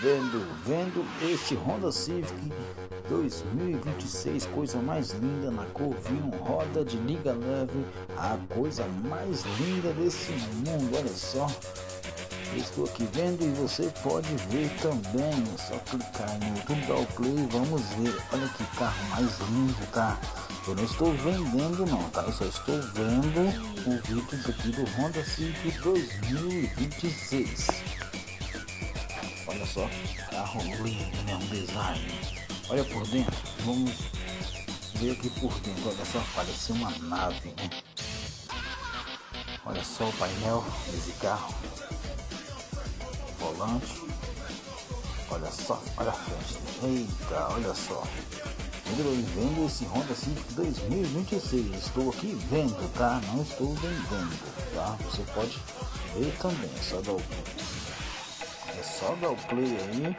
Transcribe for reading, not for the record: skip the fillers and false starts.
Vendo este Honda Civic 2026, coisa mais linda na cor vinho, roda de liga leve, a coisa mais linda desse mundo. Olha só, eu estou aqui vendo e você pode ver também. É só clicar no YouTube, dar o play, vamos ver. Olha que carro mais lindo, tá? Eu não estou vendendo não, tá? Eu só estou vendo o vídeo aqui do Honda Civic 2026. Olha só, carro lindo, né? Um design. Olha por dentro, vamos ver aqui por dentro. Olha só, parece uma nave, né? Olha só o painel desse carro. Volante. Olha só, olha a frente. Eita, olha só. Vendo esse Honda Civic 2026. Estou aqui vendo, tá? Não estou vendendo, tá? Você pode ver também. É só dar o play aí.